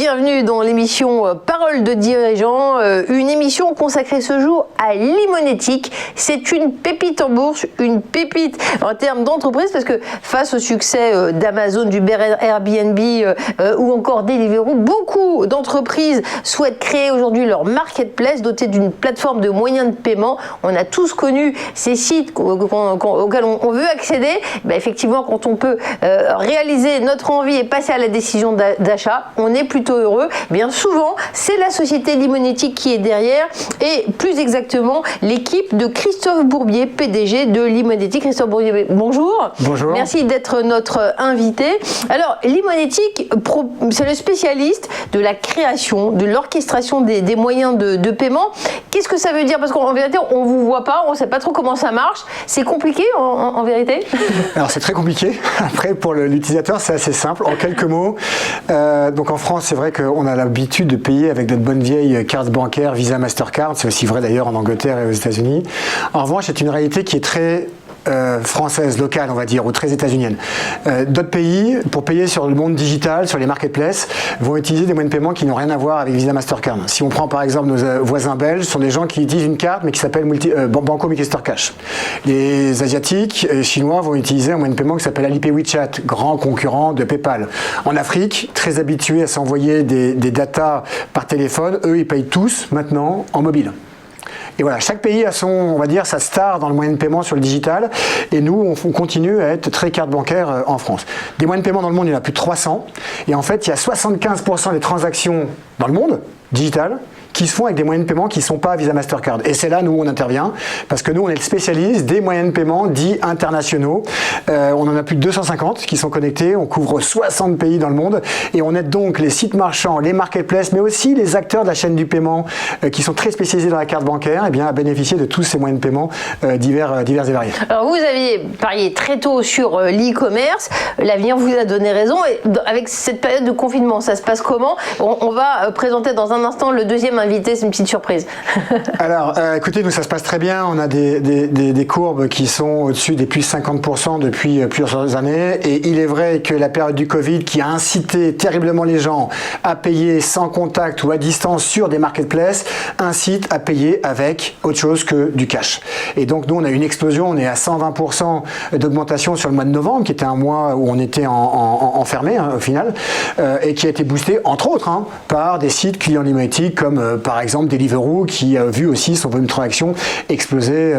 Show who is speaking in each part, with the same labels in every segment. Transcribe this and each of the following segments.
Speaker 1: bienvenue dans l'émission Parole de dirigeants, une émission consacrée ce jour à l'Imonétique. C'est une pépite en bourse, une pépite en termes d'entreprise, parce que face au succès d'Amazon, d'Uber, Airbnb ou encore Deliveroo, beaucoup d'entreprises souhaitent créer aujourd'hui leur marketplace doté d'une plateforme de moyens de paiement. On a tous connu ces sites auxquels on veut accéder. Effectivement, quand on peut réaliser notre envie et passer à la décision d'achat, on est plutôt heureux. Bien souvent, c'est la société l'Imonétique qui est derrière et plus exactement l'équipe de Christophe Bourbier, PDG de l'Imonétique. Christophe Bourbier, bonjour.
Speaker 2: Bonjour.
Speaker 1: Merci d'être notre invité. Alors, l'Imonétique, c'est le spécialiste de la création, de l'orchestration des moyens de paiement. Qu'est-ce que ça veut dire? Parce qu'en vérité, on ne vous voit pas, on ne sait pas trop comment ça marche. C'est compliqué en vérité?
Speaker 2: Alors, c'est très compliqué. Après, pour l'utilisateur, c'est assez simple. En quelques mots, donc en France, c'est vrai qu'on a l'habitude de payer avec notre bonne vieille carte bancaire Visa Mastercard. C'est aussi vrai d'ailleurs en Angleterre et aux États-Unis. En revanche, c'est une réalité qui est très française, locale, on va dire, ou très états-unienne. D'autres pays, pour payer sur le monde digital, sur les marketplaces, vont utiliser des moyens de paiement qui n'ont rien à voir avec Visa Mastercard. Si on prend par exemple nos voisins belges, ce sont des gens qui utilisent une carte mais qui s'appelle Banco Multistor Cash. Les Asiatiques et Chinois vont utiliser un moyen de paiement qui s'appelle Alipay WeChat, grand concurrent de PayPal. En Afrique, très habitués à s'envoyer des datas par téléphone, eux ils payent tous maintenant en mobile. Et voilà, chaque pays a son, on va dire, sa star dans le moyen de paiement sur le digital. Et nous, on continue à être très carte bancaire en France. Des moyens de paiement dans le monde, il y en a plus de 300. Et en fait, il y a 75% des transactions dans le monde, digital, qui se font avec des moyens de paiement qui ne sont pas Visa Mastercard. Et c'est là, nous, on intervient, parce que nous, on est le spécialiste des moyens de paiement dits internationaux. On en a plus de 250 qui sont connectés, on couvre 60 pays dans le monde, et on aide donc les sites marchands, les marketplaces, mais aussi les acteurs de la chaîne du paiement qui sont très spécialisés dans la carte bancaire, et bien, à bénéficier de tous ces moyens de paiement divers et variés.
Speaker 1: Alors, vous aviez parié très tôt sur l'e-commerce, l'avenir vous a donné raison, et avec cette période de confinement, ça se passe comment? On va présenter dans un instant le deuxième invité, c'est une petite surprise.
Speaker 2: Alors, écoutez, nous ça se passe très bien. On a des courbes qui sont au-dessus des plus 50% depuis plusieurs années. Et il est vrai que la période du Covid qui a incité terriblement les gens à payer sans contact ou à distance sur des marketplaces, incite à payer avec autre chose que du cash. Et donc, nous, on a une explosion. On est à 120% d'augmentation sur le mois de novembre, qui était un mois où on était enfermé au final, et qui a été boosté, entre autres, par des sites clients l'Imonétique comme par exemple Deliveroo qui a vu aussi son volume de transactions exploser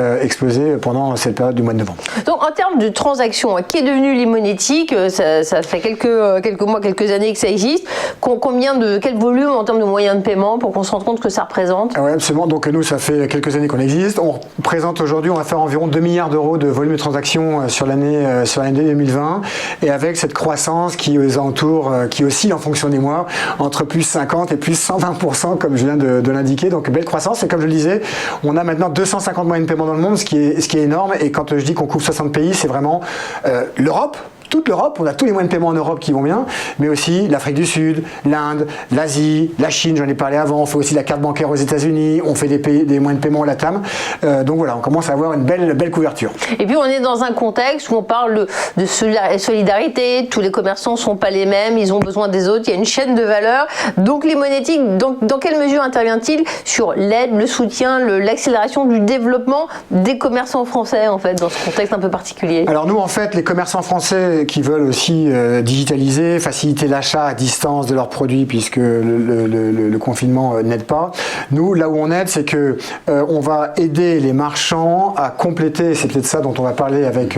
Speaker 2: pendant cette période du mois de novembre.
Speaker 1: Donc en termes de transactions, qui est devenu l'Imonétique, ça fait quelques mois, quelques années que ça existe. Quel volume en termes de moyens de paiement pour qu'on se rende compte que ça représente?
Speaker 2: Oui, absolument. Donc nous, ça fait quelques années qu'on existe. On représente aujourd'hui, on va faire environ 2 milliards d'euros de volume de transactions sur l'année 2020. Et avec cette croissance qui est aux alentours, qui oscille en fonction des mois, entre plus 50 et plus 120%, comme je viens de l'indiquer, donc belle croissance. Et comme je le disais, on a maintenant 250 moyens de paiement dans le monde, ce qui est énorme. Et quand je dis qu'on couvre 60 pays, c'est vraiment l'Europe. Toute l'Europe, on a tous les moyens de paiement en Europe qui vont bien, mais aussi l'Afrique du Sud, l'Inde, l'Asie, la Chine, j'en ai parlé avant, on fait aussi la carte bancaire aux États-Unis, on fait des moyens de paiement au LATAM. Donc voilà, on commence à avoir une belle couverture.
Speaker 1: Et puis on est dans un contexte où on parle de solidarité, tous les commerçants ne sont pas les mêmes, ils ont besoin des autres, il y a une chaîne de valeur. Donc l'Imonétique, dans quelle mesure intervient-il sur l'aide, le soutien, l'accélération du développement des commerçants français en fait, dans ce contexte un peu particulier?
Speaker 2: Alors nous en fait, les commerçants français qui veulent aussi digitaliser, faciliter l'achat à distance de leurs produits puisque le confinement n'aide pas. Nous, là où on aide, c'est que on va aider les marchands à compléter, c'est peut-être ça dont on va parler avec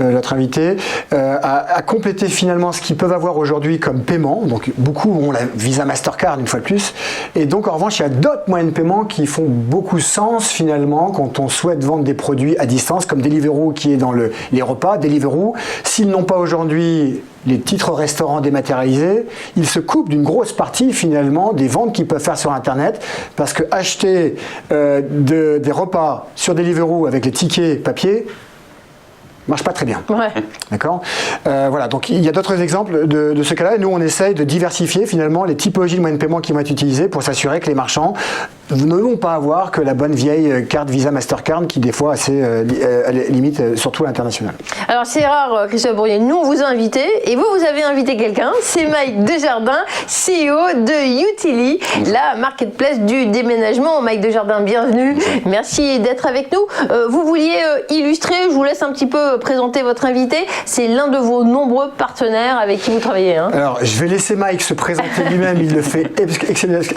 Speaker 2: notre invité, à compléter finalement ce qu'ils peuvent avoir aujourd'hui comme paiement. Donc beaucoup ont la Visa Mastercard une fois de plus. Et donc en revanche, il y a d'autres moyens de paiement qui font beaucoup sens finalement quand on souhaite vendre des produits à distance, comme Deliveroo qui est dans les repas. Deliveroo, s'ils n'ont pas aujourd'hui les titres restaurants dématérialisés, ils se coupent d'une grosse partie finalement des ventes qu'ils peuvent faire sur Internet parce que acheter des repas sur Deliveroo avec les tickets papier marche pas très bien.
Speaker 1: Ouais.
Speaker 2: D'accord. Voilà, donc il y a d'autres exemples de ce cas-là. Nous, on essaye de diversifier finalement les typologies de moyens de paiement qui vont être utilisés pour s'assurer que les marchands ne vont pas avoir que la bonne vieille carte Visa Mastercard qui des fois assez limite surtout à l'international.
Speaker 1: Alors c'est rare, Christophe Bourrier, nous on vous a invité et vous avez invité quelqu'un, c'est Mike Desjardins, CEO de Youtili, la marketplace du déménagement. Mike Desjardins, bienvenue, merci d'être avec nous. Vous vouliez illustrer, je vous laisse un petit peu présenter votre invité, c'est l'un de vos nombreux partenaires avec qui vous travaillez.
Speaker 2: Alors je vais laisser Mike se présenter lui-même, il le fait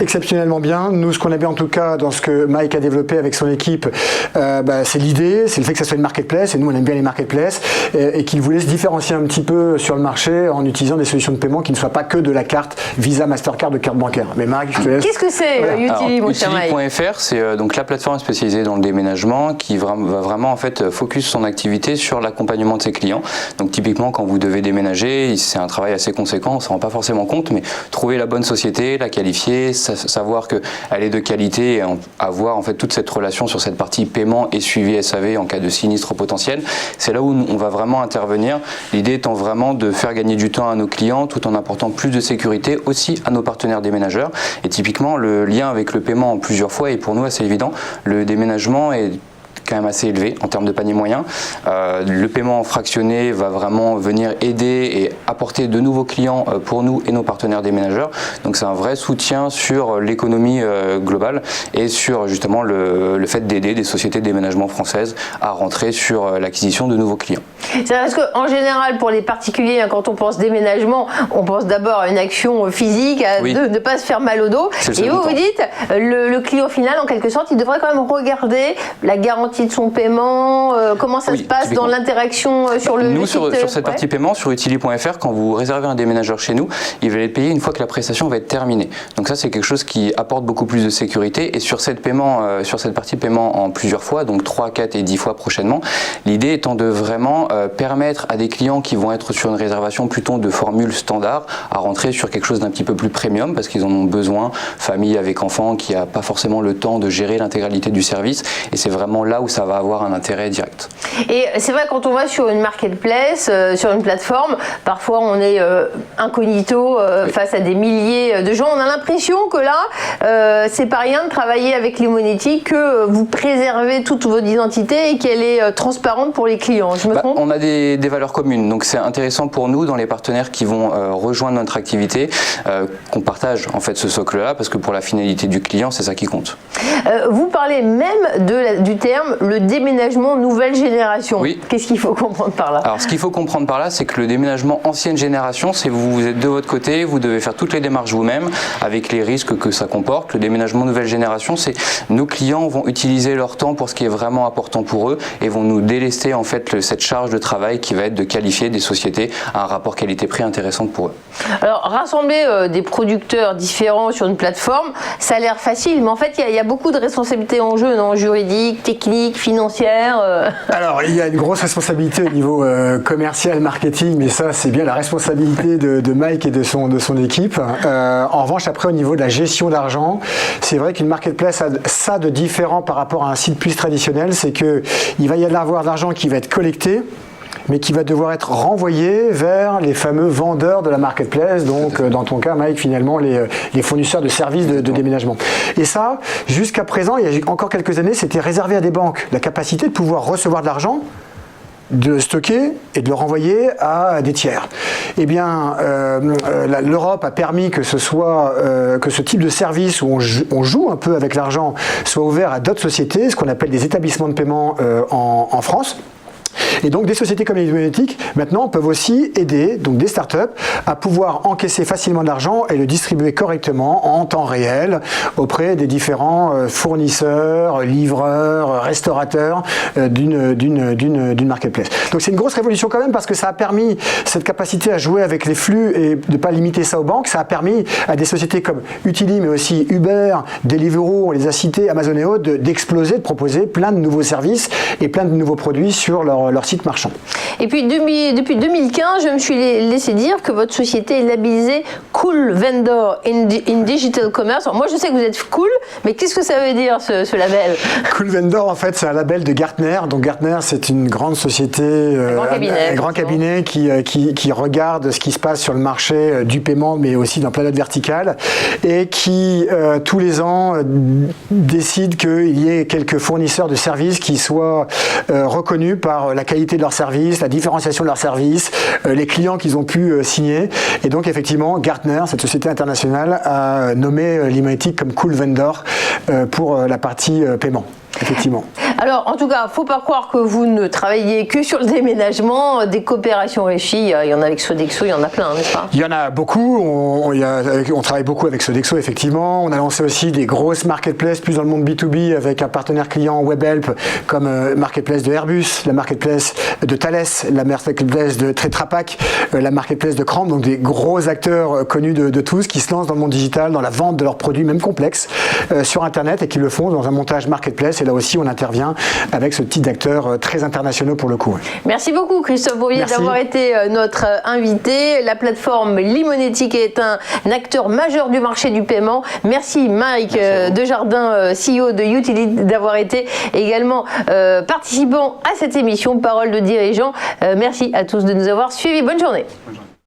Speaker 2: exceptionnellement bien. Nous, ce qu'on a bien en tout cas dans ce que Mike a développé avec son équipe, c'est l'idée, c'est le fait que ça soit une marketplace, et nous on aime bien les marketplaces, et qu'il voulait se différencier un petit peu sur le marché en utilisant des solutions de paiement qui ne soient pas que de la carte Visa, Mastercard, de carte bancaire. Mais Mike, je te laisse.
Speaker 1: Qu'est-ce que c'est Youtili, mon cher Mike?
Speaker 3: Youtili.fr, c'est donc la plateforme spécialisée dans le déménagement qui va vraiment en fait focus son activité sur l'accompagnement de ses clients. Donc typiquement quand vous devez déménager, c'est un travail assez conséquent, on ne s'en rend pas forcément compte, mais trouver la bonne société, la qualifier, savoir qu'elle est de qualité et avoir en fait toute cette relation sur cette partie paiement et suivi SAV en cas de sinistre potentiel, c'est là où on va vraiment intervenir. L'idée étant vraiment de faire gagner du temps à nos clients tout en apportant plus de sécurité aussi à nos partenaires déménageurs. Et typiquement le lien avec le paiement en plusieurs fois est pour nous assez évident. Le déménagement est quand même assez élevé en termes de panier moyen. Le paiement fractionné va vraiment venir aider et apporter de nouveaux clients pour nous et nos partenaires déménageurs. Donc c'est un vrai soutien sur l'économie globale et sur justement le fait d'aider des sociétés de déménagement françaises à rentrer sur l'acquisition de nouveaux clients.
Speaker 1: C'est parce qu'en général, pour les particuliers, quand on pense déménagement, on pense d'abord à une action physique, à ne pas se faire mal au dos. Et vous dites, le client final, en quelque sorte, il devrait quand même regarder la garantie de son paiement, comment ça se passe dans l'interaction sur le
Speaker 3: site.
Speaker 1: Nous,
Speaker 3: sur cette partie paiement, sur Youtili.fr, quand vous réservez un déménageur chez nous, il va être payé une fois que la prestation va être terminée. Donc ça, c'est quelque chose qui apporte beaucoup plus de sécurité. Et sur cette partie paiement en plusieurs fois, donc 3, 4 et 10 fois prochainement, l'idée étant de vraiment permettre à des clients qui vont être sur une réservation plutôt de formule standard à rentrer sur quelque chose d'un petit peu plus premium parce qu'ils en ont besoin, famille avec enfants qui n'a pas forcément le temps de gérer l'intégralité du service. Et c'est vraiment là où ça va avoir un intérêt direct.
Speaker 1: Et c'est vrai, quand on va sur une marketplace, sur une plateforme, parfois on est incognito face à des milliers de gens. On a l'impression que là, c'est pas rien de travailler avec Limonetic, que vous préservez toute votre identité et qu'elle est transparente pour les clients. Je me trompe?
Speaker 3: On a des valeurs communes, donc c'est intéressant pour nous dans les partenaires qui vont rejoindre notre activité, qu'on partage en fait ce socle-là, parce que pour la finalité du client, c'est ça qui compte.
Speaker 1: Vous parlez même du terme le déménagement nouvelle génération.
Speaker 3: Oui.
Speaker 1: Qu'est-ce qu'il faut comprendre par là?
Speaker 3: Alors ce qu'il faut comprendre par là, c'est que le déménagement ancienne génération, c'est vous êtes de votre côté, vous devez faire toutes les démarches vous-même avec les risques que ça comporte. Le déménagement nouvelle génération, c'est nos clients vont utiliser leur temps pour ce qui est vraiment important pour eux et vont nous délester en fait cette charge de travail qui va être de qualifier des sociétés à un rapport qualité-prix intéressant pour eux.
Speaker 1: Alors rassembler des producteurs différents sur une plateforme, ça a l'air facile, mais en fait il y a beaucoup de responsabilités en jeu, non? Juridique, technique, financière.
Speaker 2: Alors il y a une grosse responsabilité au niveau commercial, marketing, mais ça c'est bien la responsabilité de Mike et de son équipe. En revanche, après au niveau de la gestion d'argent, c'est vrai qu'une marketplace a ça de différent par rapport à un site plus traditionnel, c'est que il va y avoir de l'argent qui va être collecté, mais qui va devoir être renvoyé vers les fameux vendeurs de la marketplace, donc dans ton cas Mike, finalement les fournisseurs de services de déménagement. Et ça, jusqu'à présent, il y a encore quelques années, c'était réservé à des banques, la capacité de pouvoir recevoir de l'argent, de le stocker et de le renvoyer à des tiers. Eh bien, l'Europe a permis que ce type de service où on joue un peu avec l'argent soit ouvert à d'autres sociétés, ce qu'on appelle des établissements de paiement en France. Et donc des sociétés comme Limonetic maintenant peuvent aussi aider donc des startups à pouvoir encaisser facilement de l'argent et le distribuer correctement en temps réel auprès des différents fournisseurs, livreurs, restaurateurs d'une marketplace. Donc c'est une grosse révolution quand même parce que ça a permis cette capacité à jouer avec les flux et de ne pas limiter ça aux banques. Ça a permis à des sociétés comme Youtili mais aussi Uber, Deliveroo, on les a cités, Amazon et autres, d'exploser, de proposer plein de nouveaux services et plein de nouveaux produits sur leur leur site marchand.
Speaker 1: Et puis depuis 2015, je me suis laissé dire que votre société est labellisée Cool Vendor in Digital Commerce. Alors moi je sais que vous êtes cool, mais qu'est-ce que ça veut dire ce label?
Speaker 2: Cool Vendor, en fait, c'est un label de Gartner. Donc Gartner, c'est une grande société, un grand cabinet qui regarde ce qui se passe sur le marché du paiement, mais aussi dans plein d'autres verticales, et qui tous les ans décide qu'il y ait quelques fournisseurs de services qui soient reconnus par la qualité de leurs services, la différenciation de leurs services, les clients qu'ils ont pu signer. Et donc effectivement, Gartner, cette société internationale, a nommé Limonetic comme Cool Vendor pour la partie paiement. Effectivement.
Speaker 1: Alors, en tout cas, faut pas croire que vous ne travaillez que sur le déménagement. Des coopérations réussies, il y en a avec Sodexo, il y en a plein, n'est-ce pas?
Speaker 2: Il y en a beaucoup. On travaille beaucoup avec Sodexo, effectivement. On a lancé aussi des grosses marketplaces, plus dans le monde B2B, avec un partenaire client WebHelp, comme marketplace de Airbus, la marketplace de Thales, la marketplace de Tetra Pak, la marketplace de Cramp. Donc des gros acteurs connus de tous qui se lancent dans le monde digital, dans la vente de leurs produits, même complexes, sur Internet, et qui le font dans un montage marketplace. Et là aussi, on intervient avec ce type d'acteurs très internationaux pour le coup.
Speaker 1: Merci beaucoup, Christophe Bourbier, d'avoir été notre invité. La plateforme Limonetic est un acteur majeur du marché du paiement. Merci, Mike Desjardins, CEO de Utility, d'avoir été également participant à cette émission Parole de dirigeant. Merci à tous de nous avoir suivis. Bonne journée.